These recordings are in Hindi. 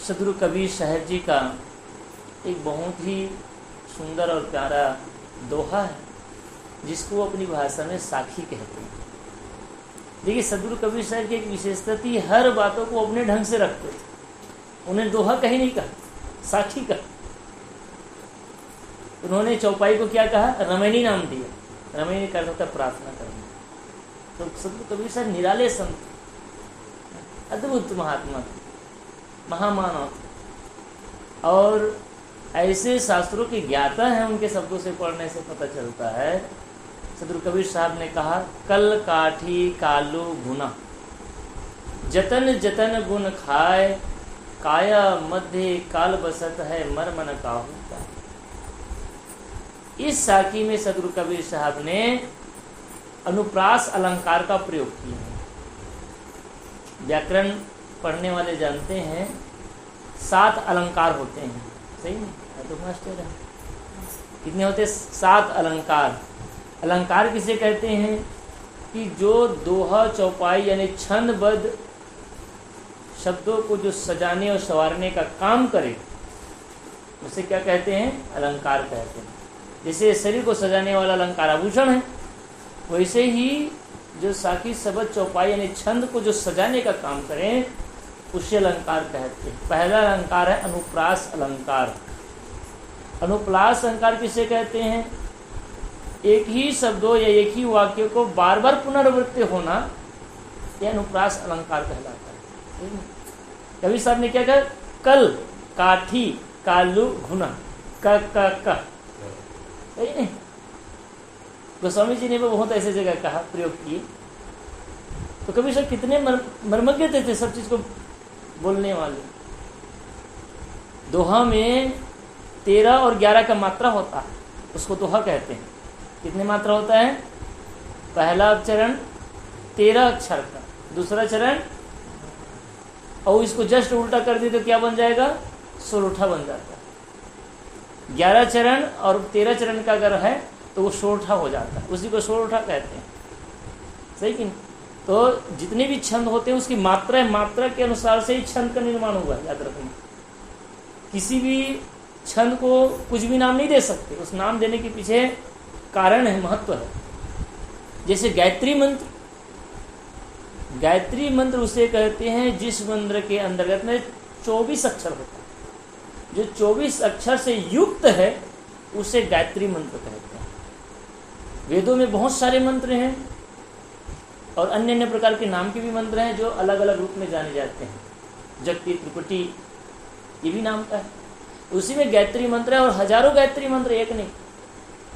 सदगुरु कबीर साहब जी का एक बहुत ही सुंदर और प्यारा दोहा है, जिसको वो अपनी भाषा में साखी कहते हैं। देखिए, सदगुरु कबीर साहब की एक विशेषता थी, हर बातों को अपने ढंग से रखते थे। उन्हें दोहा कहीं नहीं कहा, साखी कहा। उन्होंने चौपाई को क्या कहा? रमैनी नाम दिया। रमैनी का अर्थ होता है प्रार्थना करना। तो सदगुरु कबीर साहब निराले संत, अद्भुत महात्मा, महामानव, और ऐसे शास्त्रों के ज्ञाता हैं। उनके शब्दों से पढ़ने से पता चलता है। सदगुरु कबीर साहब ने कहा, कल काठी कालू गुना, जतन जतन गुण खाए, काया मध्य काल बसत है, मर मन काहू का। इस साखी में सदगुरु कबीर साहब ने अनुप्रास अलंकार का प्रयोग किया है। व्याकरण पढ़ने वाले जानते हैं 7 अलंकार होते हैं, सही नहीं? तो मास्टर है, कितने होते हैं? 7 अलंकार। अलंकार किसे कहते हैं? कि जो दोहा चौपाई यानी छंदबद्ध शब्दों को जो सजाने और संवारने का काम करे, उसे क्या कहते हैं? अलंकार कहते हैं। जैसे शरीर को सजाने वाला अलंकार आभूषण है, वैसे ही जो साखी शब्द चौपाई यानी छंद को जो सजाने का काम करें, उसे अलंकार कहते हैं। पहला अलंकार है अनुप्रास अलंकार। अनुप्रास अलंकार किसे कहते हैं? एक ही शब्दों या एक ही वाक्य को बार बार पुनरावृत्ति होना, यह अनुप्रास अलंकार कहलाता है। कबीर साहब ने क्या कहा? कल काठी कालू घुना, क सही नहीं? गोस्वामी जी ने भी बहुत ऐसे जगह कहा, प्रयोग किए। तो कबीर साहब कितने मर्मज्ञ थे सब चीज को बोलने वाले। दोहा में 13 और 11 का मात्रा होता है, उसको दोहा कहते हैं। कितने मात्रा होता है? पहला चरण 13 अक्षर का, दूसरा चरण, और इसको जस्ट उल्टा कर दी तो क्या बन जाएगा? सोरठा बन जाता है। 11 चरण और 13 चरण का अगर है तो वो सोरठा हो जाता है, उसी को सोरठा कहते हैं, सही कि नहीं? तो जितने भी छंद होते हैं उसकी मात्रा के अनुसार से ही छंद का निर्माण हुआ है, याद रखना। किसी भी छंद को कुछ भी नाम नहीं दे सकते, उस नाम देने के पीछे कारण है, महत्व है। जैसे गायत्री मंत्र उसे कहते हैं जिस मंत्र के अंतर्गत में 24 अक्षर होता है। जो 24 अक्षर से युक्त है उसे गायत्री मंत्र कहते हैं। वेदों में बहुत सारे मंत्र हैं और अन्य अन्य प्रकार के नाम के भी मंत्र हैं जो अलग अलग रूप में जाने जाते हैं। जगती, त्रिपुटी, ये भी नाम का है। उसी में गायत्री मंत्र है, और हजारों गायत्री मंत्र, एक नहीं।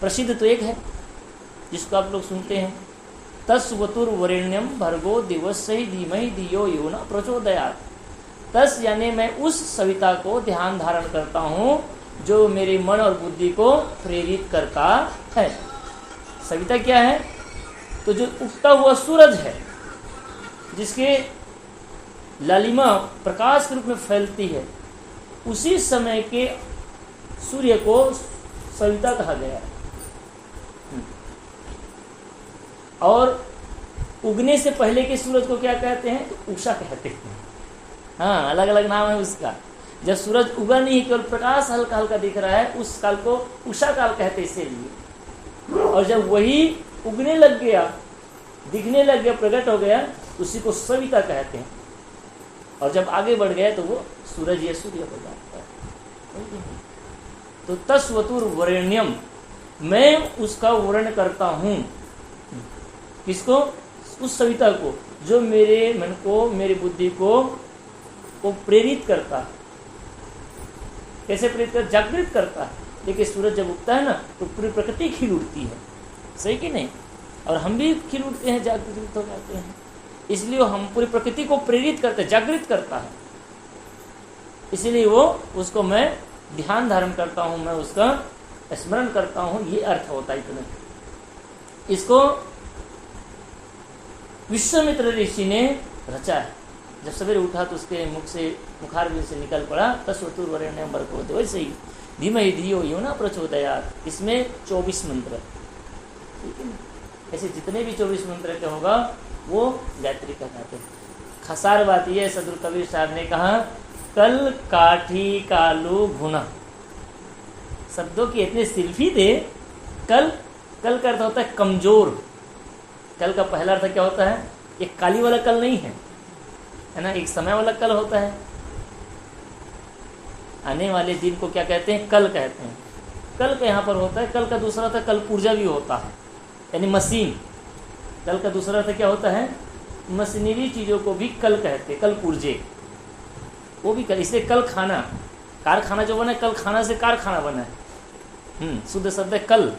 प्रसिद्ध तो एक है जिसको आप लोग सुनते हैं, तस्वतुर वरेण्यम भर्गो दिवस्य धीमहि धियो यो न प्रचोदयात्। तस यानी मैं उस सविता को ध्यान धारण करता हूँ जो मेरे मन और बुद्धि को प्रेरित करता है। सविता क्या है? तो जो उगता हुआ सूरज है, जिसके लालिमा प्रकाश के रूप में फैलती है, उसी समय के सूर्य को सविता कहा गया है। और उगने से पहले के सूरज को क्या कहते हैं? तो उषा कहते हैं। हाँ, अलग अलग नाम है उसका। जब सूरज उगा नहीं, केवल प्रकाश हल्का हल्का दिख रहा है, उस काल को उषा काल कहते इसीलिए। और जब वही उगने लग गया, दिखने लग गया, प्रकट हो गया, उसी को सविता कहते हैं। और जब आगे बढ़ गया तो वो सूरज या सूर्य हो जाता है। तो तस्वतुर वरेण्यम, मैं उसका वर्णन करता हूँ। किसको? उस सविता को जो मेरे मन को, मेरी बुद्धि को प्रेरित करता है। कैसे प्रेरित कर? जागृत करता है। देखिए, सूरज जब उगता है ना तो पूरी प्रकृति खिल उठती है, सही कि नहीं? और हम भी खिल उठते हैं, जागृत हो जाते हैं। इसलिए हम पूरी प्रकृति को प्रेरित करते हैं, जागृत करता है। इसलिए वो उसको मैं ध्यान धारण करता हूँ, मैं उसका स्मरण करता हूँ, ये अर्थ होता है। इतना इसको विश्वामित्र ऋषि ने रचा है। जब सवेरे उठा तो उसके मुख से, मुखारविंद से निकल पड़ा तस्वतुर वरेण्यम भर्गो दिवस्य, वैसे ही धीमहि धियो यो न प्रचोदयात्। इसमें 24 मंत्र, ठीक है। ऐसे जितने भी 24 मंत्र के होगा वो गायत्री कहलाते हैं। खसार बात यह, सदगुरु कबीर साहब ने कहा कल काठी कालू घुना, शब्दों के इतने शिल्पी थे। कल, कल का अर्थ होता है कमजोर। कल का पहला अर्थ क्या होता है? एक काली वाला कल नहीं है ना, एक समय वाला कल होता है। आने वाले दिन को क्या कहते हैं? कल कहते हैं। कल का यहाँ पर होता है, कल का दूसरा अर्थ कल पुर्जा भी होता है, यानी मशीन। कल का दूसरा अर्थ क्या होता है? मशीनरी चीज़ों को भी कल कहते हैं, कल पुर्जे, वो भी कल। इसलिए कल खाना, कारखाना जो बना है, कल खाना से कारखाना बना है। शुद्ध शब्द है कल,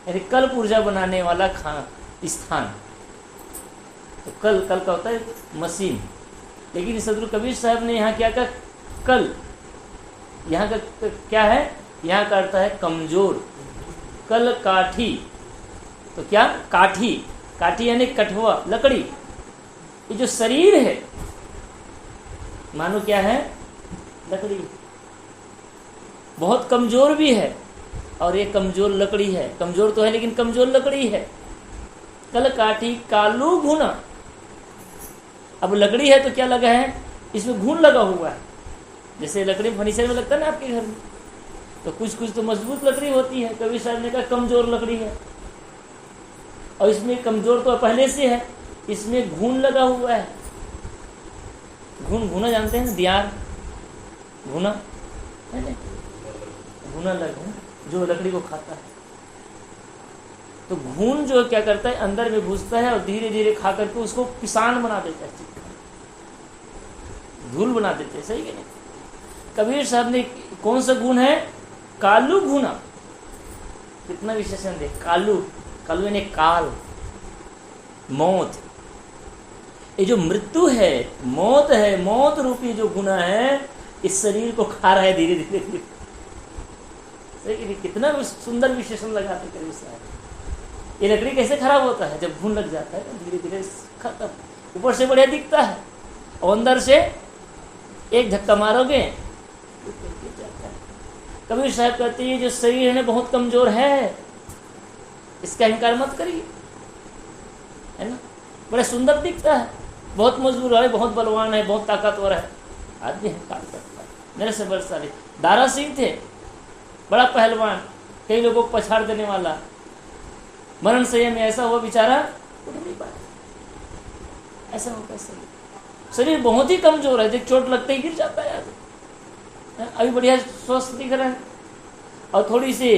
यानी कल पुर्जा बनाने वाला स्थान। तो कल, कल का होता है मशीन। लेकिन सदगुरु कबीर साहब ने यहाँ क्या कहा? कल, यहाँ का क्या है? यहाँ का अर्थ है कमजोर। कल काठी, तो क्या? काठी, काठी यानी कठवा, लकड़ी। ये जो शरीर है मानो क्या है? लकड़ी। बहुत कमजोर भी है, और ये कमजोर लकड़ी है। कमजोर तो है लेकिन कमजोर लकड़ी है। कल काठी कालू घुना। अब लकड़ी है तो क्या लगा है? इसमें घुन लगा हुआ है। जैसे लकड़ी फर्नीचर में लगता है ना आपके घर में, तो कुछ कुछ तो मजबूत लकड़ी होती है। कबीर साहब ने कहा कमजोर लकड़ी है, और इसमें कमजोर तो पहले से है, इसमें घुन लगा हुआ है। घुन, घुना जानते हैं ना? दियार, घुना है ना? घुना लगा जो लकड़ी को खाता है। तो घुन जो क्या करता है? अंदर में घुसता है और धीरे धीरे खा करके उसको पिसान बना देता है, धूल बना देते हैं। सही है नहीं? कबीर साहब ने कौन सा गुण है? कालू घुना। कितना विशेषण दे? कालू, कालू यानी काल, मौत। ये जो मृत्यु है, मौत है, मौत रूपी जो गुना है, इस शरीर को खा रहा है धीरे धीरे धीरे। कितना सुंदर विशेषण लगाते कबीर साहब। ये लकड़ी कैसे खराब होता है? जब घुन लग जाता है धीरे धीरे खत्म। ऊपर से बढ़िया दिखता है और अंदर से एक धक्का मारोगे तो गिर जाता है। कबीर साहब कहते हैं जो शरीर है ना बहुत कमजोर है, इसका अहंकार मत करिए, है ना? बड़ा सुंदर दिखता है, बहुत मजबूत है, बहुत बलवान है, बहुत ताकतवर है, आदमी अहंकार करता है। मेरे से बरसाली दारा सिंह थे, बड़ा पहलवान, कई लोगों को पछाड़ देने वाला। मरण संयम में ऐसा हुआ बेचारा उठ नहीं पाया। ऐसा हो कैसे? शरीर बहुत ही कमजोर है, जब चोट लगते ही गिर जाता है आदमी। अभी बढ़िया स्वस्थ दिख रहा है और थोड़ी सी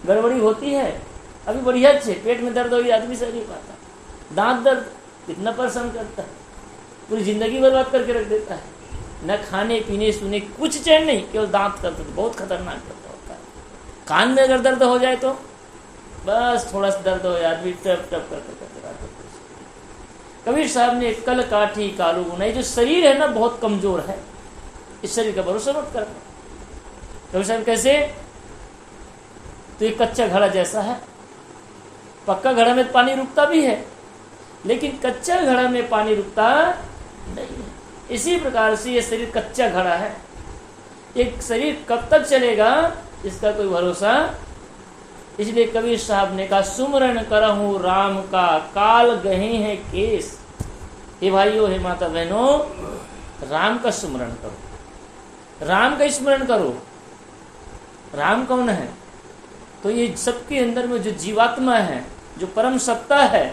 गड़बड़ी होती है, अभी बढ़िया अच्छे, पेट में दर्द हो गया आदमी सह नहीं पाता। दांत दर्द कितना परेशान करता है, पूरी जिंदगी बर्बाद करके रख देता है। न खाने पीने सुने कुछ चैन नहीं, केवल दांत दर्द तो बहुत खतरनाक दर्द होता है। कान में अगर दर्द हो जाए तो बस थोड़ा सा दर्द हो जाए, आदमी टप टप करते करते। कबीर साहब ने कल काठी कालू गुना, जो शरीर है ना बहुत कमजोर है, इस शरीर का भरोसा मत करना। कबीर साहब कैसे? तो ये कच्चा घड़ा जैसा है। पक्का घड़ा में पानी रुकता भी है, लेकिन कच्चा घड़ा में पानी रुकता नहीं है। इसी प्रकार से ये शरीर कच्चा घड़ा है। एक शरीर कब तक चलेगा इसका कोई भरोसा। इसलिए कबीर साहब ने कहा सुमरन करहूं राम का काल गहे हैं केस। हे भाइयों, हे माता बहनों, राम का सुमरण करो, राम का स्मरण करो। राम कौन है? तो ये सबके अंदर में जो जीवात्मा है, जो परम सत्ता है,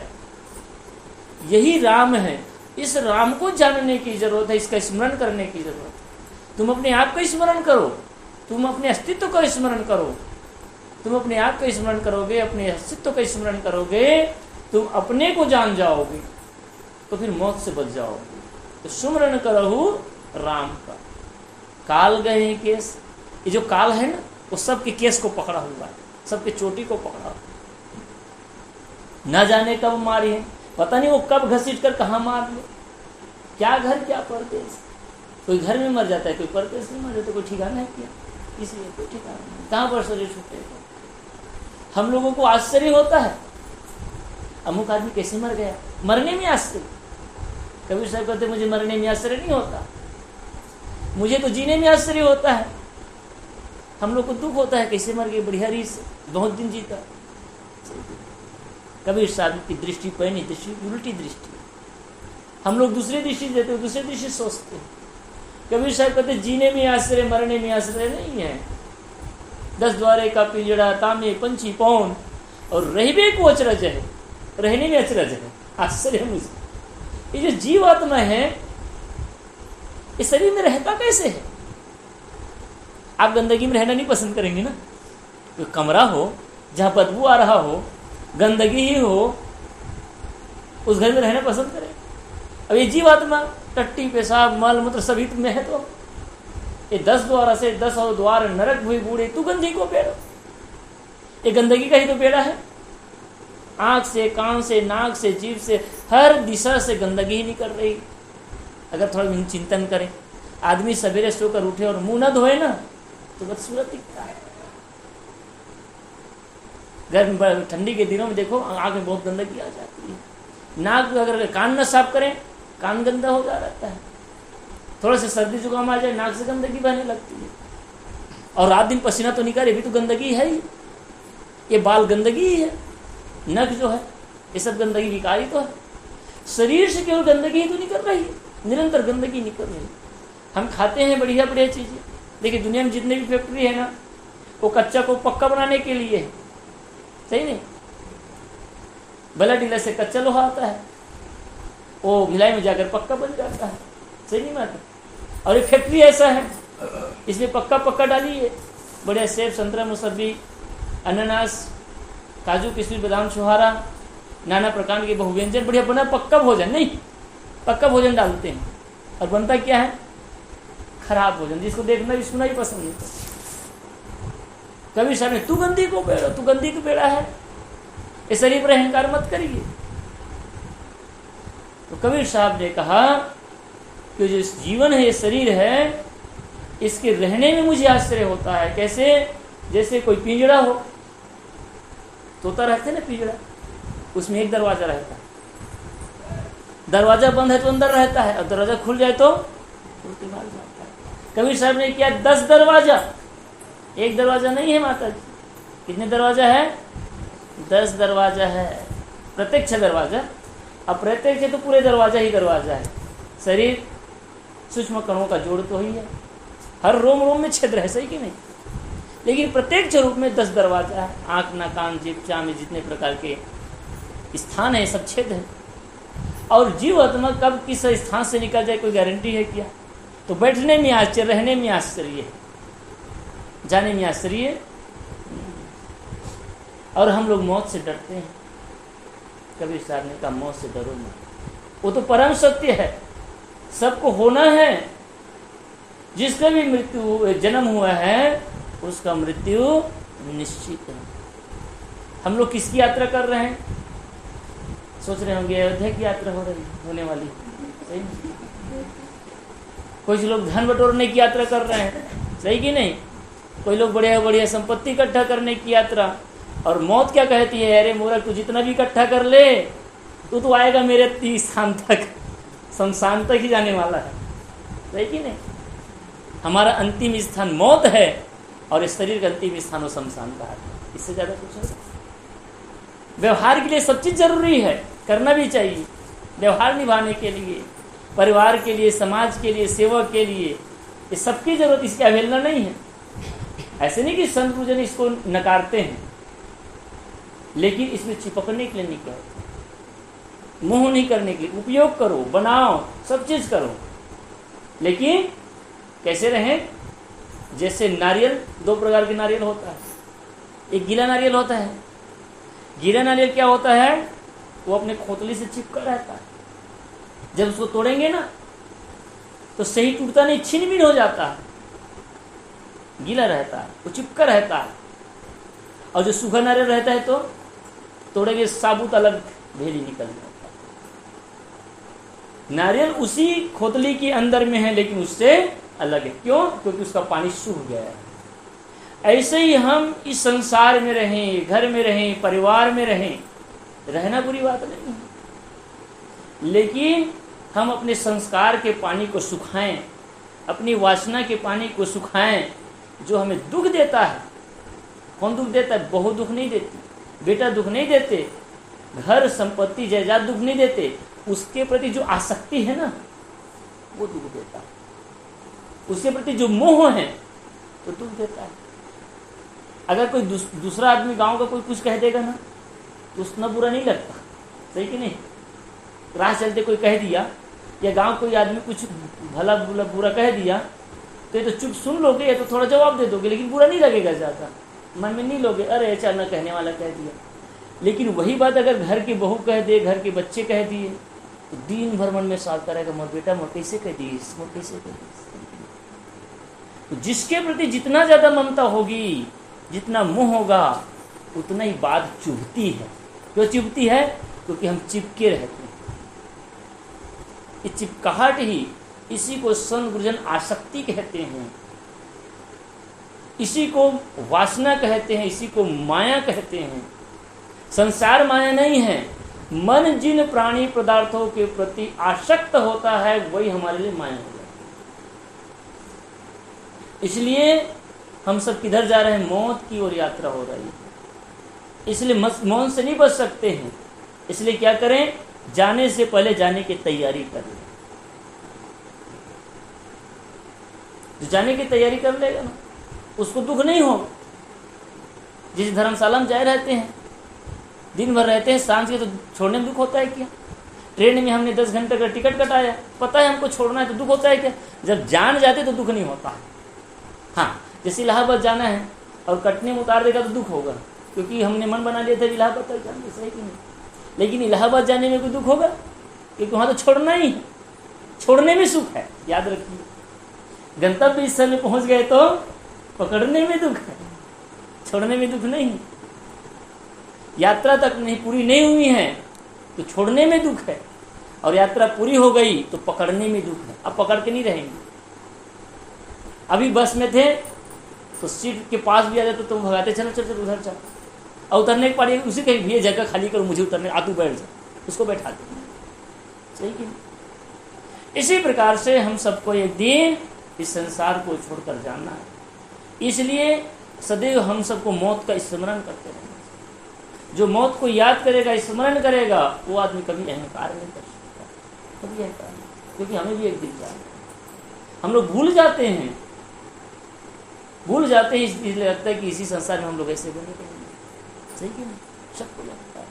यही राम है। इस राम को जानने की जरूरत है, इसका स्मरण करने की जरूरत है। तुम अपने आप का स्मरण करो, तुम अपने अस्तित्व का स्मरण करो। तुम अपने आप का स्मरण करोगे, अपने अस्तित्व का स्मरण करोगे, तुम अपने को जान जाओगे, तो फिर मौत से बच जाओगे। तो सुमरण करहु राम का काल गए केस। ये जो काल है ना, वो सबके केस को पकड़ा हुआ है, सबके चोटी को पकड़ा हुआ। न जाने कब मारी है, पता नहीं वो कब घसीट कर कहाँ मार ले। क्या घर क्या परदेश। कोई घर में मर जाता है, कोई परदेश में मर जाता है, कोई ठिकाना है क्या? इसलिए कोई ठिकाना नहीं, कहाँ पर शरीर छूटेगा। हम लोगों को आश्चर्य होता है, अमुक आदमी कैसे मर गया, मरने में आश्चर्य। कबीर साहब कहते मुझे मरने में आश्चर्य नहीं होता, मुझे तो जीने में आश्चर्य होता है। हम लोग को दुख होता है कैसे मर गए, बढ़िया रीत से बहुत दिन जीता। कबीर साहब की दृष्टि पहनी दृष्टि, उल्टी दृष्टि। हम लोग दूसरी दृष्टि देते हैं, दूसरी दृष्टि सोचते हैं। कबीर साहब कहते जीने में आश्रय मरने में आश्रय नहीं है। 10 द्वारे का पिंजड़ा तामे पंछी पौन और रहबे को अचरज है, रहने में अचरज है, आश्चर्य मुझे। ये जो जीवात्मा है इस शरीर में रहता कैसे है? आप गंदगी में रहना नहीं पसंद करेंगे ना। तो कमरा हो जहां बदबू आ रहा हो, गंदगी ही हो, उस घर में रहना पसंद करें? अब ये जीवात्मा टट्टी पेशाब मल मूत्र सभी में है, तो ये 10 द्वारा से 10 और द्वार नरक भूई बूढ़े तू गंदगी को बेड़ो। ये गंदगी का ही तो बेड़ा है। आंख से, कान से, नाक से, जीभ से, हर दिशा से गंदगी ही निकल रही। अगर थोड़ा चिंतन करें, आदमी सवेरे सोकर उठे और मुंह न धोए ना तो बदसूरत दिखता है। गर्म ठंडी के दिनों में देखो आंख में बहुत गंदगी आ जाती है। नाक अगर कान न साफ करें, कान गंदा हो जा रहता है। थोड़ा सा सर्दी जुकाम आ जाए, नाक से गंदगी बहने लगती है। और रात दिन पसीना तो निकाले भी तो गंदगी है ही। ये बाल गंदगी ही है, नख जो है ये सब गंदगी विकारी तो है। शरीर से केवल गंदगी ही तो निकल रही है, निरंतर गंदगी निकल रही है। हम खाते हैं बढ़िया बढ़िया चीजें, देखिए दुनिया में जितने भी फैक्ट्री है ना, वो कच्चा को पक्का बनाने के लिए है, सही नहीं? बला डीला से कच्चा लोहा आता है, वो भिलाई में जाकर पक्का बन जाता है, सही नहीं बात? और ये फैक्ट्री ऐसा है, इसमें पक्का डालिए, बढ़िया सेब संतरा मौसम्बी अनानास काजू किशमिश बादाम छुहारा नाना प्रकार के बहुव्यंजन बढ़िया बना पक्का भोजन, नहीं पक्का भोजन डालते हैं और बनता क्या है? खराब भोजन, जिसको देखना भी सुना ही पसंद नहीं। कभी सामने तू गंदी को बेड़ा, तू गंदी को बेड़ा है, इस शरीर पर अहंकार मत करिए। तो कबीर साहब ने कहा कि जो जीवन है, ये शरीर है, इसके रहने में मुझे आश्चर्य होता है। कैसे? जैसे कोई पिंजड़ा हो, तोता रहते ना पिंजड़ा, उसमें एक दरवाजा रहता है, दरवाजा बंद है तो अंदर रहता है और दरवाजा खुल जाए तो उसके बाहर जाता है। कबीर साहब ने किया 10 दरवाजा, एक दरवाजा नहीं है माता जी। कितने दरवाजा है? 10 दरवाजा है। प्रत्यक्ष दरवाजा, अप्रत्यक्ष है तो पूरे दरवाजा ही दरवाजा है। शरीर सूक्ष्म कणों का जोड़ तो ही है, हर रोम रोम में छिद्र है, सही कि नहीं? लेकिन प्रत्यक्ष रूप में 10 दरवाजा है। आंख, नाक, कान, जीभ, चाह में जितने प्रकार के स्थान है सब छेद है। और जीवात्मा कब किस स्थान से निकल जाए कोई गारंटी है क्या? तो बैठने में आश्चर्य, रहने में आश्चर्य, जाने में आश्चर्य। और हम लोग मौत से डरते हैं। कबीर साहब ने कहा मौत से डरो मत, वो तो परम सत्य है, सबको होना है। जिसका भी मृत्यु जन्म हुआ है उसका मृत्यु निश्चित है। हम लोग किसकी यात्रा कर रहे हैं? सोच रहे होंगे अयोध्या की यात्रा हो रही होने वाली, सही? कुछ लोग धन बटोरने की यात्रा कर रहे हैं, सही कि नहीं? कोई लोग बढ़िया बढ़िया संपत्ति इकट्ठा करने की यात्रा। और मौत क्या कहती है? अरे मोरा तू जितना भी इकट्ठा कर ले, तू तो आएगा मेरे स्थान तक, शमशान तक ही जाने वाला है, सही कि नहीं? हमारा अंतिम स्थान मौत है और इस शरीर का अंतिम स्थान वो शमशान का है। इससे ज्यादा कुछ नहीं। व्यवहार के लिए सब चीज जरूरी है, करना भी चाहिए। व्यवहार निभाने के लिए, परिवार के लिए, समाज के लिए, सेवा के लिए, ये सबकी जरूरत, इसकी अवहेलना नहीं है। ऐसे नहीं कि संत पूजन इसको नकारते हैं, लेकिन इसमें चिपकने के लिए नहीं कहते, मोह नहीं करने के लिए। उपयोग करो, बनाओ, सब चीज करो, लेकिन कैसे रहें? जैसे नारियल, 2 प्रकार के नारियल होता है। एक गीला नारियल होता है। गीला नारियल क्या होता है? वो अपने खोतली से चिपका रहता है। जब उसको तोड़ेंगे ना तो सही टूटता नहीं, छिन भिन हो जाता है, गीला रहता है, वो चिपका रहता है। और जो सूखा नारियल रहता है तो तोड़ेंगे साबुत अलग भेली निकल जाता है। नारियल उसी खोतली के अंदर में है लेकिन उससे अलग है। क्यों? क्योंकि उसका पानी सूख गया है। ऐसे ही हम इस संसार में रहें, घर में रहें, परिवार में रहें, रहना बुरी बात नहीं है, लेकिन हम अपने संस्कार के पानी को सुखाएं, अपनी वासना के पानी को सुखाएं, जो हमें दुख देता है। कौन दुख देता है? बहू दुख नहीं देती, बेटा दुख नहीं देते, घर संपत्ति जायदाद दुख नहीं देते, उसके प्रति जो आसक्ति है ना वो दुख देता है। उसके प्रति जो मोह है तो दुख देता है। अगर कोई दूसरा आदमी गांव का कोई कुछ कह देगा ना तो उतना बुरा नहीं लगता, सही कि नहीं। राह चलते कोई कह दिया या गांव कोई आदमी कुछ भला बुरा कह दिया तो ये तो चुप सुन लोगे या तो थोड़ा जवाब दे दोगे, लेकिन बुरा नहीं लगेगा ज़्यादा, मन में नहीं लोगे अरे अच्छा ना कहने वाला कह दिया। लेकिन वही बात अगर घर की बहू कह दे, घर के बच्चे कह दिए तो दिन भर मन में सालता रहेगा, मोर बेटा मोर कैसे कह दी, मोर कैसे कह दी। तो जिसके प्रति जितना ज़्यादा ममता होगी, जितना मोह होगा, उतना ही बात चुभती है। क्यों चुभती है? क्योंकि हम चिपके रहते हैं। ये चिपकाहट ही, इसी को संत गुरुजन आसक्ति कहते हैं, इसी को वासना कहते हैं, इसी को माया कहते हैं। संसार माया नहीं है, मन जिन प्राणी पदार्थों के प्रति आसक्त होता है वही हमारे लिए माया हो जाता है। इसलिए हम सब किधर जा रहे हैं? मौत की ओर यात्रा हो रही है। इसलिए मौत से नहीं बच सकते हैं। इसलिए क्या करें? जाने से पहले जाने की तैयारी कर लें। जो जाने की तैयारी कर लेगा ना उसको दुख नहीं होगा। जिस धर्मशाला में जाए रहते हैं, दिन भर रहते हैं, सांझ के तो छोड़ने में दुख होता है क्या? ट्रेन में हमने 10 घंटे का टिकट कटाया, पता है हमको छोड़ना है तो दुख होता है क्या? जब जान जाते तो दुख नहीं होता है। हाँ, जैसे इलाहाबाद जाना है और कटनी में उतार देगा तो दुख होगा, क्योंकि हमने मन बना लिया था इलाहाबाद तक जाएंगे, सही कि नहीं। लेकिन इलाहाबाद जाने में कोई दुख होगा? क्योंकि वहाँ तो छोड़ना ही है। छोड़ने में सुख है, याद रखिए। गंतव्य स्थल में पहुँच गए तो पकड़ने में दुख है, छोड़ने में दुख नहीं। यात्रा तक नहीं पूरी नहीं हुई है तो छोड़ने में दुख है, और यात्रा पूरी हो गई तो पकड़ने में दुख है। अब पकड़ के नहीं रहेंगे। अभी बस में थे तो सीट के पास भी आ जाते तो भगाते, चलो चलो चलो उधर चलो, और उतरने के बाद उसी कहीं भी जगह खाली करो, मुझे उतरने, आ तू बैठ जा, उसको बैठा दे, सही कि नहीं। इसी प्रकार से हम सबको एक दिन इस संसार को छोड़कर जाना है। इसलिए सदैव हम सबको मौत का स्मरण करते रहना। जो मौत को याद करेगा, स्मरण करेगा, वो आदमी कभी अहंकार नहीं कर सकता, कभी अहंकार नहीं, क्योंकि हमें भी एक दिन जाना है। हम लोग भूल जाते हैं इसलिए लगता है कि इसी संसार में हम लोग ऐसे बने रहेंगे, सही कि नहीं, सबको लगता है।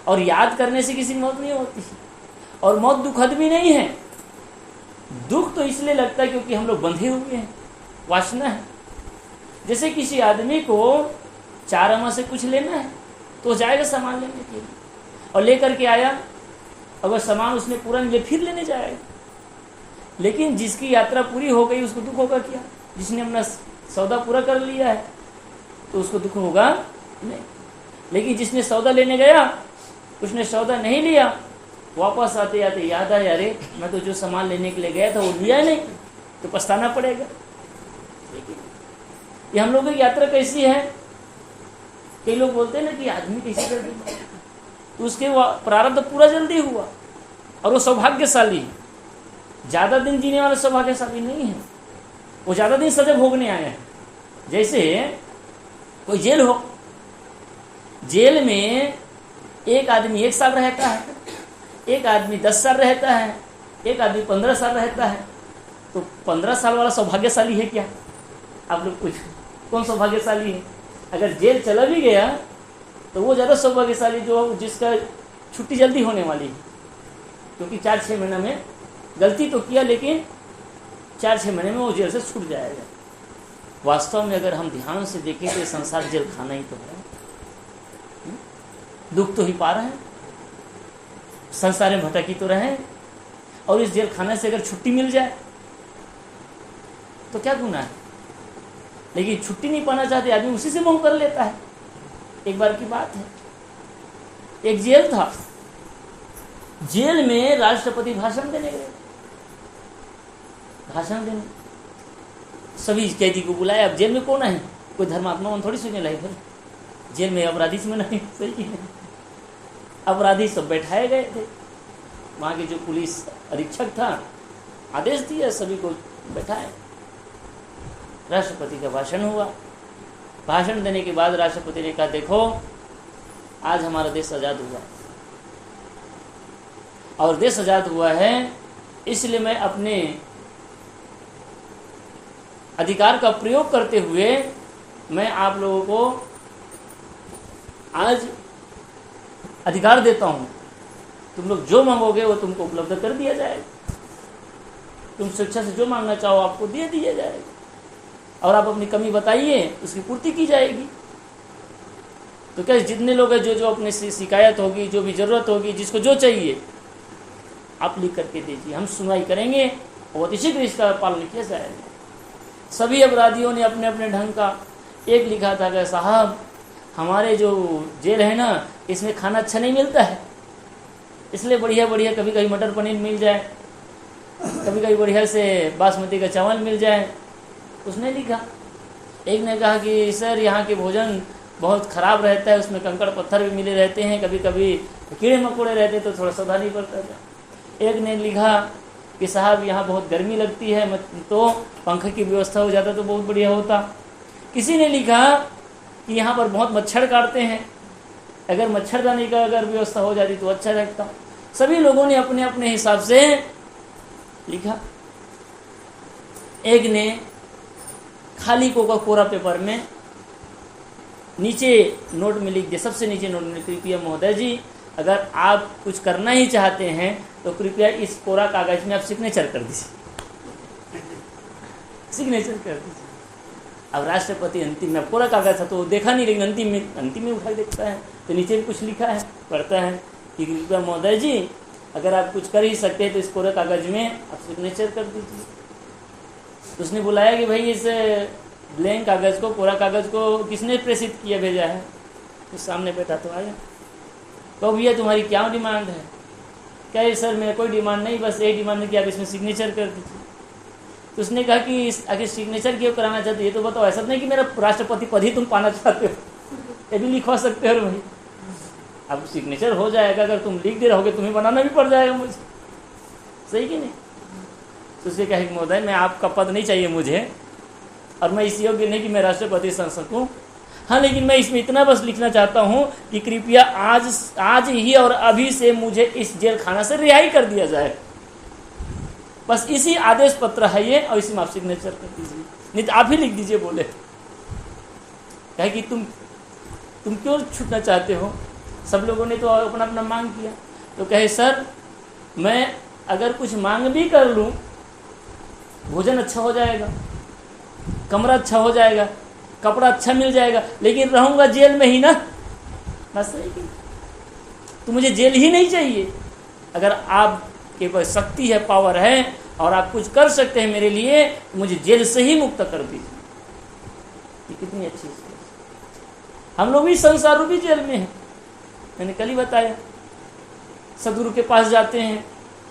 और याद करने से किसी मौत नहीं होती, और मौत दुखद भी नहीं है। दुख तो इसलिए लगता है क्योंकि हम लोग बंधे हुए हैं, वासना है। जैसे किसी आदमी को 4 आना से कुछ लेना है तो जाएगा सामान लेने के लिए, और लेकर के आया, अगर सामान उसने पूरा नहीं लिया फिर लेने जाएगा। लेकिन जिसकी यात्रा पूरी हो गई उसको दुख होगा क्या? जिसने अपना सौदा पूरा कर लिया है तो उसको दुख होगा नहीं। लेकिन जिसने सौदा लेने गया, उसने सौदा नहीं लिया, वापस आते आते याद आया, अरे मैं तो जो सामान लेने के लिए गया था वो लिया नहीं, तो पछताना पड़ेगा। ये हम लोगों की यात्रा कैसी है? कई लोग बोलते हैं ना कि आदमी कैसे जल्दी, तो उसके प्रारब्ध पूरा जल्दी हुआ और वो सौभाग्यशाली है। ज़्यादा दिन जीने वाला सौभाग्यशाली नहीं है, वो ज़्यादा दिन सजा भोगने आया है। जैसे कोई जेल हो, जेल में एक आदमी 1 साल रहता है, एक आदमी 10 साल रहता है, एक आदमी 15 साल रहता है। तो 15 साल वाला सौभाग्यशाली है क्या? आप लोग कुछ, कौन सौभाग्यशाली है? अगर जेल चला भी गया तो वो ज़्यादा सौभाग्यशाली जो जिसका छुट्टी जल्दी होने वाली है, क्योंकि 4-6 महीना में गलती तो किया, लेकिन 4-6 महीने में वो जेल से छूट जाएगा। वास्तव में अगर हम ध्यान से देखें तो संसार जेल खाना ही तो है, दुख तो ही पा रहे हैं, संसार में भटकी तो रहे, और इस जेल खाने से अगर छुट्टी मिल जाए तो क्या गुनाह है? लेकिन छुट्टी नहीं पाना चाहते आदमी, उसी से मोह कर लेता है। एक बार की बात है, एक जेल था, जेल में राष्ट्रपति भाषण देने गए, भाषण देने सभी कैदी को बुलाया। अब जेल में कौन है? कोई धर्मात्मा थोड़ी सुनने लगे, फिर जेल में अपराधी में नहीं, सही है, अपराधी सब बैठाए गए थे। वहाँ के जो पुलिस अधीक्षक था आदेश दिया सभी को बैठाए। राष्ट्रपति का भाषण हुआ। भाषण देने के बाद राष्ट्रपति ने कहा, देखो आज हमारा देश आज़ाद हुआ, और देश आज़ाद हुआ है इसलिए मैं अपने अधिकार का प्रयोग करते हुए मैं आप लोगों को आज अधिकार देता हूं, तुम लोग जो मांगोगे वो तुमको उपलब्ध कर दिया जाएगा। तुम स्वेच्छा से जो मांगना चाहो आपको दे दिया जाएगा, और आप अपनी कमी बताइए उसकी पूर्ति की जाएगी। तो क्या जितने लोग हैं, जो जो अपनी शिकायत होगी, जो भी जरूरत होगी, जिसको जो चाहिए आप लिख करके दीजिए, हम सुनवाई करेंगे और अति शीघ्र इसका पालन किया जाएगा। सभी अपराधियों ने अपने अपने ढंग का, एक लिखा था कि साहब हमारे जो जेल है ना, इसमें खाना अच्छा नहीं मिलता है, इसलिए बढ़िया बढ़िया कभी कभी मटर पनीर मिल जाए, कभी कभी बढ़िया से बासमती का चावल मिल जाए, उसने लिखा। एक ने कहा कि सर यहाँ के भोजन बहुत ख़राब रहता है, उसमें कंकड़ पत्थर भी मिले रहते हैं, कभी कभी कीड़े मकोड़े रहते तो थोड़ा सावधानी बरता था। एक ने लिखा कि साहब यहाँ बहुत गर्मी लगती है, तो पंखे की व्यवस्था हो जाता तो बहुत बढ़िया होता। किसी ने लिखा कि यहाँ पर बहुत मच्छर काटते हैं, अगर मच्छरदानी का अगर व्यवस्था हो जाती तो अच्छा लगता। सभी लोगों ने अपने अपने हिसाब से लिखा। एक ने खाली कोरा पेपर में नीचे नोट में लिख दिया, सबसे नीचे नोट में, कृपया महोदय जी अगर आप कुछ करना ही चाहते हैं तो कृपया इस कोरा कागज में आप सिग्नेचर कर दीजिए, सिग्नेचर कर दीजिए। अब राष्ट्रपति अंतिम में, कोरा कागज था तो देखा नहीं, लेकिन अंतिम में उठा देखता है तो नीचे भी कुछ लिखा है, पढ़ता है कि कृपया महोदय जी अगर आप कुछ कर ही सकते हैं तो इस कोरे कागज में आप सिग्नेचर कर दीजिए। तो उसने बुलाया कि भाई इस ब्लैंक कागज को, कोरा कागज को किसने प्रेषित किया, भेजा है? तो सामने बैठा तो आया, तो भैया तुम्हारी क्या डिमांड है? क्या सर मेरा कोई डिमांड नहीं, बस यही डिमांड है कि आप इसमें सिग्नेचर कर दीजिए। तो उसने कहा कि आखिर सिग्नेचर क्यों कराना चाहते हो, ये तो बताओ, ऐसा नहीं कि मेरा राष्ट्रपति पद ही तुम पाना चाहते हो, ये भी लिखवा सकते हो भाई। अब सिग्नेचर हो जाएगा, अगर तुम लिख दे रहोगे तुम्हें बनाना भी पड़ जाएगा मुझे, सही कि नहीं? तो उसने कहा कि महोदय मैं आपका पद नहीं चाहिए मुझे, और मैं इस योग्य नहीं कि मैं राष्ट्रपति बन सकूं, हाँ लेकिन मैं इसमें इतना बस लिखना चाहता हूं कि कृपया आज ही और अभी से मुझे इस जेल खाना से रिहाई कर दिया जाए, बस इसी आदेश पत्र है ये, और इसी में आप सिग्नेचर कर दीजिए, नहीं तो आप ही लिख दीजिए। बोले कहे कि तुम क्यों छूटना चाहते हो? सब लोगों ने तो अपना अपना मांग किया। तो कहे सर मैं अगर कुछ मांग भी कर लूं, भोजन अच्छा हो जाएगा, कमरा अच्छा हो जाएगा, कपड़ा अच्छा मिल जाएगा, लेकिन रहूंगा जेल में ही ना, बस सही कि तो मुझे जेल ही नहीं चाहिए। अगर आपके पास शक्ति है, पावर है और आप कुछ कर सकते हैं मेरे लिए, तो मुझे जेल से ही मुक्त कर दीजिए। ये कितनी अच्छी चीज। हम लोग भी संसार रूपी जेल में हैं, मैंने कल ही बताया। सदगुरु के पास जाते हैं,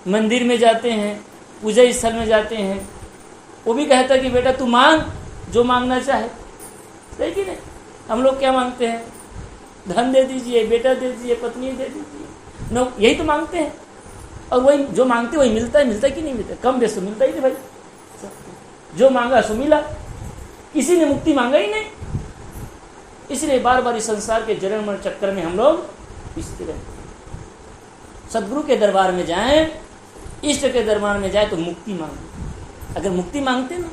मंदिर में जाते हैं, पूजा स्थल में जाते हैं, वो भी कहता है कि बेटा तू मांग जो मांगना चाहे, सही कि नहीं? हम लोग क्या मांगते हैं? धन दे दीजिए, बेटा दे दीजिए, पत्नी दे दीजिए, नो यही तो मांगते हैं। और वही जो मांगते वही मिलता है कि नहीं मिलता? कम बेस तो मिलता ही नहीं भाई, जो मांगा सो मिला, किसी ने मुक्ति मांगा ही नहीं। इसलिए बार बार इस संसार के जन्म मरण चक्कर में हम लोग पिसते रहते हैं। सदगुरु के दरबार में जाएं, इष्ट के दरबार में जाए तो मुक्ति मांगे। अगर मुक्ति मांगते ना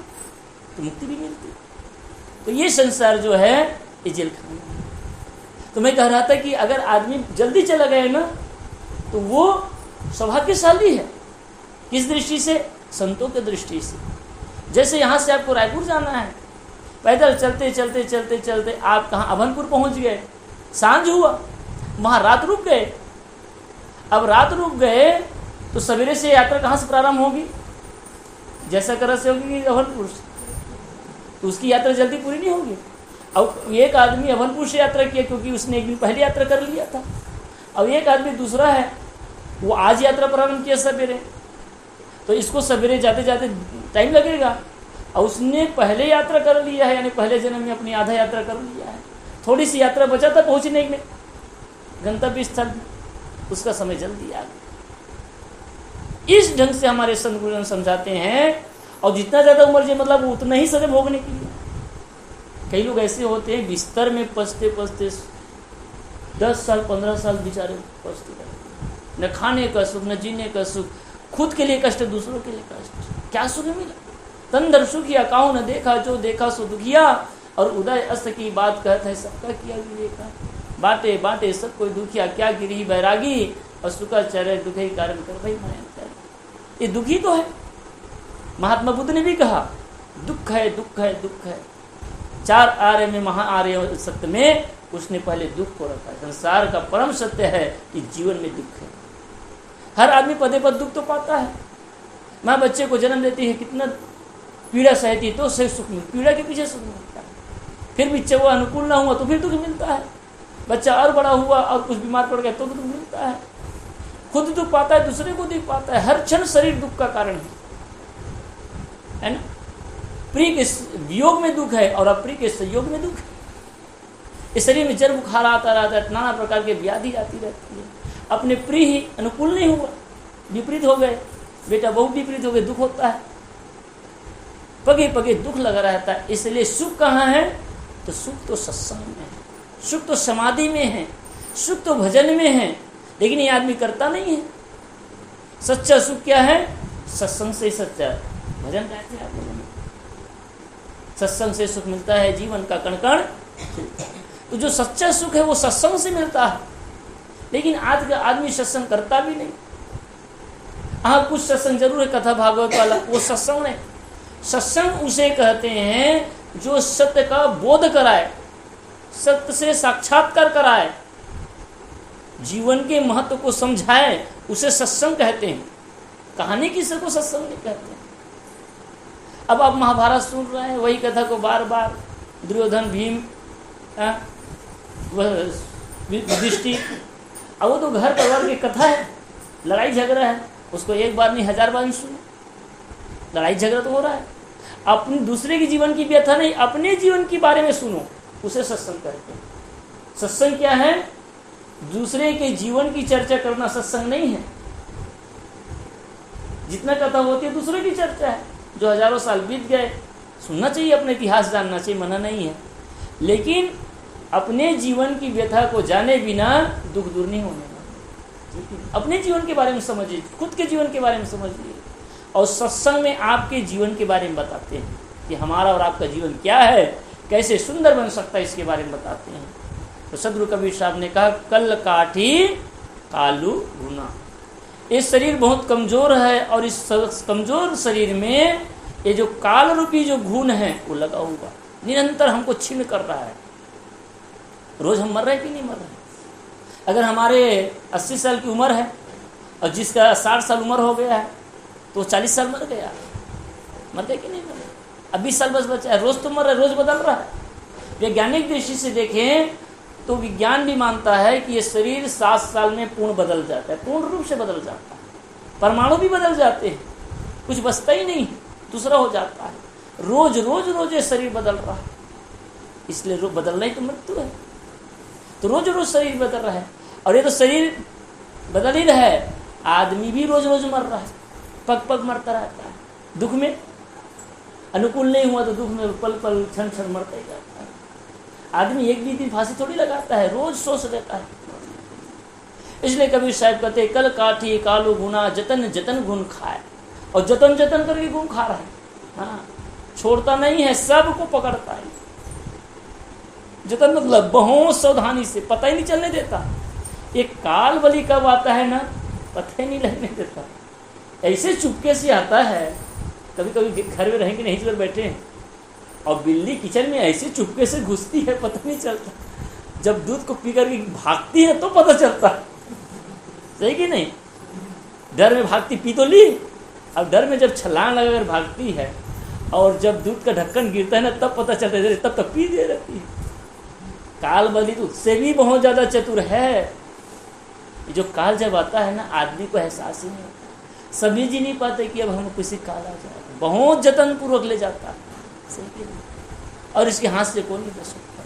तो मुक्ति भी मिलती। तो ये संसार जो है ये जेल खाना है। तो मैं कह रहा था कि अगर आदमी जल्दी चला गया ना तो वो सौभाग्यशाली है। किस दृष्टि से? संतों के दृष्टि से। जैसे यहाँ से आपको रायपुर जाना है, पैदल चलते चलते चलते चलते आप कहाँ अभनपुर पहुँच गए, सांझ हुआ, वहाँ रात रुक गए। अब रात रुक गए तो सवेरे से यात्रा कहाँ से प्रारंभ होगी? जैसा करत से होगी कि अभनपुर से, तो उसकी यात्रा जल्दी पूरी नहीं होगी। अब एक आदमी अभनपुर से यात्रा किया क्योंकि उसने एक दिन पहले यात्रा कर लिया था। अब एक आदमी दूसरा है, वो आज यात्रा प्रारंभ किया सवेरे, तो इसको सवेरे जाते जाते टाइम लगेगा। और उसने पहले यात्रा कर लिया है, यानी पहले जन्म में अपनी आधा यात्रा कर लिया है, थोड़ी सी यात्रा बचा था पहुँचने में गंतव्य स्थल, उसका समय जल्दी आ गया। इस ढंग से हमारे संत गुरुजन समझाते हैं। और जितना ज़्यादा उम्र जो मतलब उतना ही सजा भोगने के लिए। कई लोग ऐसे होते हैं बिस्तर में पसते पसते 10 साल 15 साल बेचारे पसते रहते, न खाने का सुख, न जीने का सुख, खुद के लिए कष्ट, दूसरों के लिए कष्ट, क्या सुख मिला? तंदर सुखिया काहू न देखा, जो देखा सो दुखिया। और उदय अस्त की बात कहता है, सबका किया विवेका। बाटे बाटे सब कोई दुखिया, क्या गिरी बैरागी। और सुखाचार्य दुखे कारण कर भाई माया। ये दुखी तो है। महात्मा बुद्ध ने भी कहा दुख है दुख है दुख है। 4 आर्य में महाआर्य सत्य में उसने पहले दुख को रखा। संसार का परम सत्य है कि जीवन में दुख है। हर आदमी पदे पर दुख तो पाता है। माँ बच्चे को जन्म देती है, कितना पीड़ा सहती है तो उसे सुख मिलता, पीड़ा के पीछे सुख मिलता है। फिर बच्चे वो अनुकूल ना हुआ तो फिर दुख मिलता है। बच्चा और बड़ा हुआ और कुछ बीमार पड़ गया तो दुख मिलता है। खुद दुख पाता है, दूसरे को दुख पाता है। हर क्षण शरीर दुख का कारण है ना। प्रिय के वियोग में दुख है और अप्रिय के संयोग में दुख है। इस शरीर में जड़ बुखार आता रहता है, नाना प्रकार के व्याधि आती रहती है। अपने प्रिय ही अनुकूल नहीं हुआ, विपरीत हो गए, बेटा बहुत विपरीत हो गए, दुख होता है। पगे पगे दुख लगा रहता है। इसलिए सुख कहाँ है? तो सुख तो सत्संग में है, सुख तो समाधि में है, सुख तो भजन में है। लेकिन ये आदमी करता नहीं है। सच्चा सुख क्या है? सत्संग से सच्चा भजन कहते हैं। सत्संग से सुख मिलता है, जीवन का कण कण। तो जो सच्चा सुख है वो सत्संग से मिलता है। लेकिन आज का आदमी सत्संग करता भी नहीं। हाँ, कुछ सत्संग जरूर है, कथा भागवत वाला, वो सत्संग नहीं। सत्संग उसे कहते हैं जो सत्य का बोध कराए, सत्य से साक्षात्कार कराए, जीवन के महत्व को समझाए, उसे सत्संग कहते हैं। कहानी किसी को सत्संग नहीं कहते। अब आप महाभारत सुन रहे हैं, वही कथा को बार बार, दुर्योधन भीम युधिष्ठिर। अब वो तो घर परिवार की कथा है, लड़ाई झगड़ा है, उसको एक बार नहीं 1000 बार नहीं सुनो। लड़ाई झगड़ा तो हो रहा है, अपने दूसरे के जीवन की व्यथा नहीं, अपने जीवन के बारे में सुनो, उसे सत्संग कहते हैं। सत्संग क्या है? दूसरे के जीवन की चर्चा करना सत्संग नहीं है। जितना कथा होती है दूसरे की चर्चा है, जो हजारों साल बीत गए। सुनना चाहिए, अपने इतिहास जानना चाहिए, मना नहीं है। लेकिन अपने जीवन की व्यथा को जाने बिना दुख दूर नहीं होने वाला। अपने जीवन के बारे में समझिए, खुद के जीवन के बारे में समझिए। और सत्संग में आपके जीवन के बारे में बताते हैं कि हमारा और आपका जीवन क्या है, कैसे सुंदर बन सकता है, इसके बारे में बताते हैं। तो सदगुरु कबीर साहब ने कहा, कल काठी कालू गुना। ये शरीर बहुत कमजोर है और इस कमजोर शरीर में ये जो काल रूपी जो घून है वो लगा हुआ, निरंतर हमको छीन कर रहा है। रोज हम मर रहे कि नहीं मर रहे? अगर हमारे 80 साल की उम्र है और जिसका 60 साल उम्र हो गया है तो 40 साल मर गया, मर गए कि नहीं मर रहे? अब 20 साल बस बचा है। रोज तो मर रहा है, रोज बदल रहा है। वैज्ञानिक दृष्टि से देखें तो विज्ञान भी मानता है कि ये शरीर 7 साल में पूर्ण बदल जाता है, पूर्ण रूप से बदल जाता है। परमाणु भी बदल जाते हैं, कुछ बचता ही नहीं, दूसरा हो जाता है। रोज रोज रोज ये शरीर बदल रहा है, इसलिए रोज बदलना ही तो मृत्यु है। तो रोज रोज शरीर बदल रहा है और ये तो शरीर बदल ही रहा है, आदमी भी रोज रोज मर रहा है, पग पग मरता रहता है। दुख में अनुकूल नहीं हुआ तो दुख में पल पल क्षण क्षण मरता ही जाता है। आदमी एक भी दिन फांसी थोड़ी लगाता है, रोज सोच लेता है। इसलिए कबीर साहब कहते हैं, कल काठी कालो गुना, जतन जतन गुण खाए। और जतन जतन करके गुण खा रहा है। हाँ, छोड़ता नहीं है, सबको पकड़ता है। जतन मतलब बहुत सावधानी से, पता ही नहीं चलने देता। एक काल बलि कब आता है ना, पता ही नहीं लगने देता। ऐसे चुपके से आता है। कभी कभी घर में रहेंगे नहीं, पर बैठे हैं और बिल्ली किचन में ऐसे चुपके से घुसती है, पता नहीं चलता। जब दूध को पी करके भागती है तो पता चलता है, सही कि नहीं? डर में भागती, पी तो ली, अब डर में जब छलांग लगाकर भागती है और जब दूध का ढक्कन गिरता है ना तब पता चलता है, तब तक पी दे रहती है। काल बलि तो उससे भी बहुत ज्यादा चतुर है। जो काल जब आता है ना, आदमी को एहसास ही नहीं होता, समझ ही नहीं पाते कि अब हम किसी काल आ जाए। बहुत जतन पूर्वक ले जाता है, सही नहीं? और इसके हाथ से कौन नहीं बच सकता।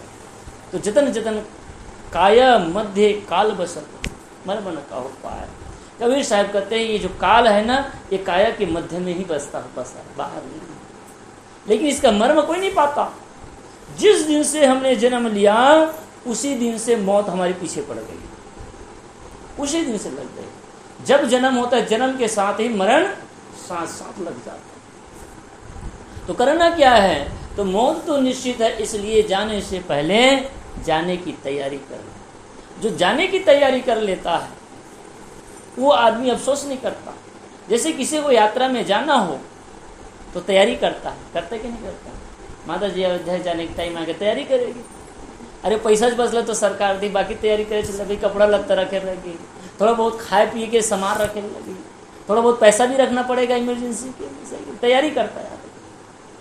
तो जतन जतन काया मध्य काल बसत, मर्म न कहो पाए। कबीर साहब कहते हैं ये जो काल है ना, ये काया के मध्य में ही बसता है, बाहर नहीं। लेकिन इसका मर्म कोई नहीं पाता। जिस दिन से हमने जन्म लिया उसी दिन से मौत हमारे पीछे पड़ गई, उसी दिन से लग गई। जब जन्म होता है, जन्म के साथ ही मरण साथ साथ लग जाता है। तो करना क्या है, तो मौत तो निश्चित है, इसलिए जाने से पहले जाने की तैयारी कर। जो जाने की तैयारी कर लेता है वो आदमी अफसोस नहीं करता। जैसे किसी को यात्रा में जाना हो तो तैयारी करता है कि नहीं करता। माता जी अयोध्या जाने के टाइम आके तैयारी करेगी, अरे पैसा बचल तो सरकार दी, बाकी तैयारी करे चल लगी, कपड़ा लत्ता रखे रहेगी, थोड़ा बहुत खाए पिए के सामान रखे लगी, थोड़ा बहुत पैसा भी रखना पड़ेगा इमरजेंसी के, तैयारी करता है।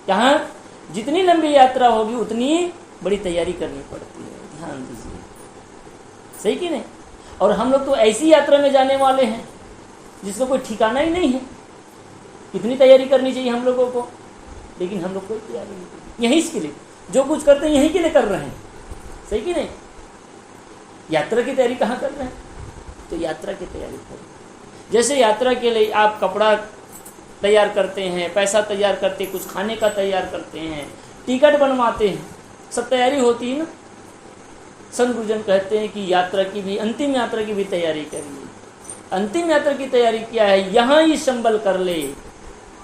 कहाँ जितनी लंबी यात्रा होगी उतनी बड़ी तैयारी करनी पड़ती है, ध्यान दीजिए, सही कि नहीं। और हम लोग तो ऐसी यात्रा में जाने वाले हैं जिसका कोई ठिकाना ही नहीं है, कितनी तैयारी करनी चाहिए हम लोगों को, लेकिन हम लोग कोई तैयारी नहीं, यहीं इसके लिए जो कुछ करते हैं यहीं के लिए कर रहे हैं, सही कि नहीं। यात्रा की तैयारी कहाँ कर रहे हैं, तो यात्रा की तैयारी करें। जैसे यात्रा के लिए आप कपड़ा तैयार करते हैं, पैसा तैयार करते हैं, कुछ खाने का तैयार करते हैं, टिकट बनवाते हैं, सब तैयारी होती है ना। संत गुरुजन कहते हैं कि यात्रा की भी, अंतिम यात्रा की भी तैयारी करिए। अंतिम यात्रा की तैयारी क्या है, यहाँ ही संबल कर ले,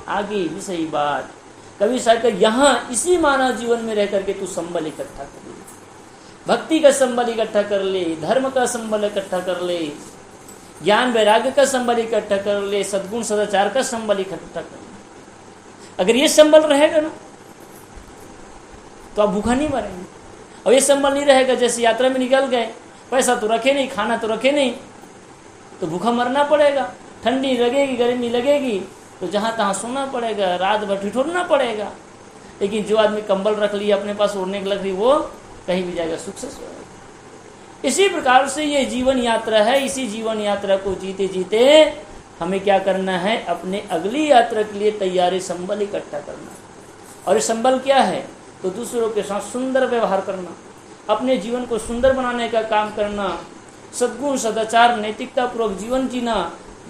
आगे भी सही बात। कभी शायद यहाँ इसी मानव जीवन में रह करके तू संबल इकट्ठा कर ले, भक्ति का संबल इकट्ठा कर ले, धर्म का संबल इकट्ठा कर ले, ज्ञान वैराग्य का संबल इकट्ठा कर ले, सद्गुण सदाचार का संबल इकट्ठा कर ले। अगर ये संबल रहेगा ना तो आप भूखा नहीं मरेंगे। और ये संबल नहीं रहेगा, जैसे यात्रा में निकल गए, पैसा तो रखे नहीं, खाना तो रखे नहीं, तो भूखा मरना पड़ेगा, ठंडी लगेगी, गर्मी लगेगी, तो जहाँ तहाँ सोना पड़ेगा, रात भर ठिठुरना पड़ेगा। लेकिन जो आदमी कंबल रख लिया अपने पास, ओढ़ने की लकड़ी, वो कहीं भी जाएगा, सुख से सोएगा। इसी प्रकार से ये जीवन यात्रा है। इसी जीवन यात्रा को जीते जीते हमें क्या करना है, अपने अगली यात्रा के लिए तैयारी, संबल इकट्ठा करना। और ये संबल क्या है, तो दूसरों के साथ सुंदर व्यवहार करना, अपने जीवन को सुंदर बनाने का काम करना, सद्गुण सदाचार नैतिकता पूर्वक जीवन जीना,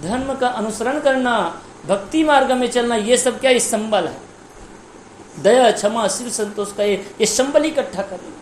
धर्म का अनुसरण करना, भक्ति मार्ग में चलना, ये सब क्या, ये संबल है। दया क्षमा शिव संतोष का ये संबल इकट्ठा करना।